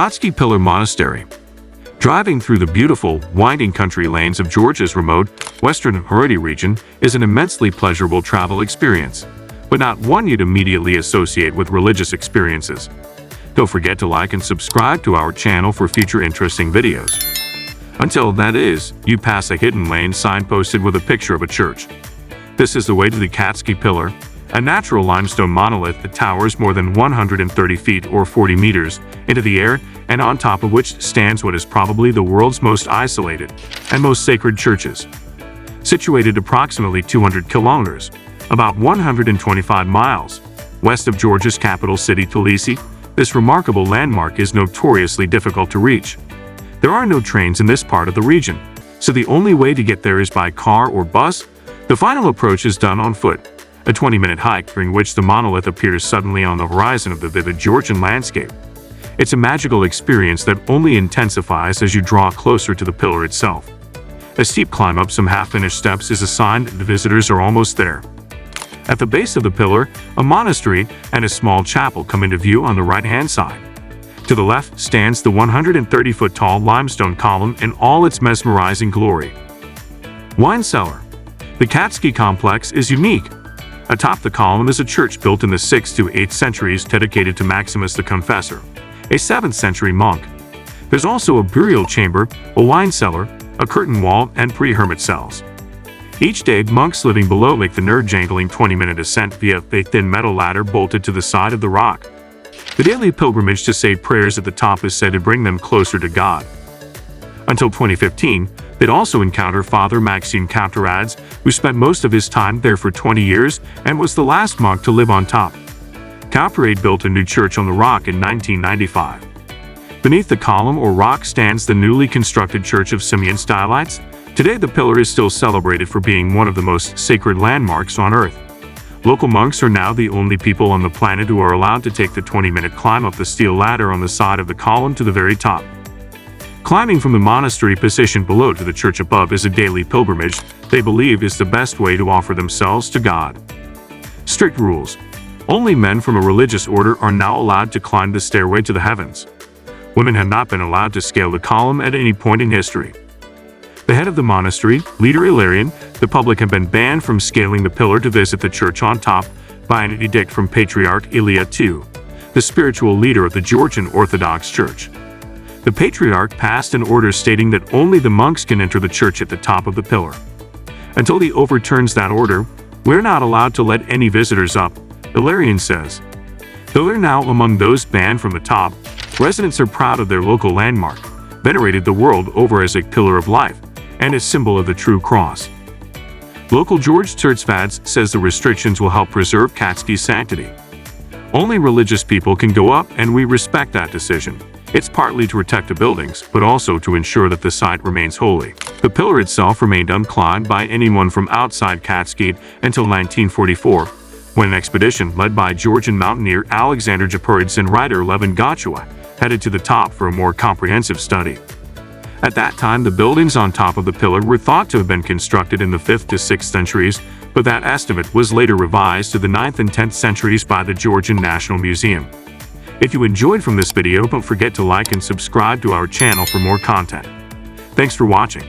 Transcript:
Katskhi Pillar Monastery. Driving through the beautiful, winding country lanes of Georgia's remote, western Horody region is an immensely pleasurable travel experience, but not one you'd immediately associate with religious experiences. Don't forget to like and subscribe to our channel for future interesting videos. Until that is, you pass a hidden lane signposted with a picture of a church. This is the way to the Katskhi Pillar, a natural limestone monolith that towers more than 130 feet or 40 meters into the air, and on top of which stands what is probably the world's most isolated and most sacred churches. Situated approximately 200 kilometers, about 125 miles, west of Georgia's capital city Tbilisi, this remarkable landmark is notoriously difficult to reach. There are no trains in this part of the region, so the only way to get there is by car or bus. The final approach is done on foot, a 20-minute hike during which the monolith appears suddenly on the horizon of the vivid Georgian landscape. It's a magical experience that only intensifies as you draw closer to the pillar itself. A steep climb up some half-finished steps is a sign that the visitors are almost there. At the base of the pillar, a monastery and a small chapel come into view on the right-hand side. To the left stands the 130-foot-tall limestone column in all its mesmerizing glory. Wine cellar. The Katskhi complex is unique. Atop the column is a church built in the 6th to 8th centuries dedicated to Maximus the Confessor, a 7th century monk. There's also a burial chamber, a wine cellar, a curtain wall, and pre-hermit cells. Each day, monks living below make the nerve-jangling 20-minute ascent via a thin metal ladder bolted to the side of the rock. The daily pilgrimage to say prayers at the top is said to bring them closer to God. Until 2015, they'd also encounter Father Maxime Kaptaradzes, who spent most of his time there for 20 years and was the last monk to live on top. Kaptaradzes built a new church on the rock in 1995. Beneath the column or rock stands the newly constructed Church of Simeon Stylites. Today, the pillar is still celebrated for being one of the most sacred landmarks on Earth. Local monks are now the only people on the planet who are allowed to take the 20-minute climb up the steel ladder on the side of the column to the very top. Climbing from the monastery position below to the church above is a daily pilgrimage they believe is the best way to offer themselves to God. Strict rules. Only men from a religious order are now allowed to climb the stairway to the heavens. Women have not been allowed to scale the column at any point in history. The head of the monastery, Leader Ilarion, the public have been banned from scaling the pillar to visit the church on top by an edict from Patriarch Ilya II, the spiritual leader of the Georgian Orthodox Church. The Patriarch passed an order stating that only the monks can enter the church at the top of the pillar. Until he overturns that order, we're not allowed to let any visitors up, Ilarion says. Though they're now among those banned from the top, residents are proud of their local landmark, venerated the world over as a pillar of life and a symbol of the true cross. Local George Tsurtsvads says the restrictions will help preserve Katskhi's sanctity. Only religious people can go up, and we respect that decision. It's partly to protect the buildings, but also to ensure that the site remains holy. The pillar itself remained unclimbed by anyone from outside Katskhi until 1944, when an expedition led by Georgian mountaineer Alexander Japuridze and writer Levin Gachua headed to the top for a more comprehensive study. At that time, the buildings on top of the pillar were thought to have been constructed in the 5th to 6th centuries, but that estimate was later revised to the 9th and 10th centuries by the Georgian National Museum. If you enjoyed from this video, don't forget to like and subscribe to our channel for more content. Thanks for watching.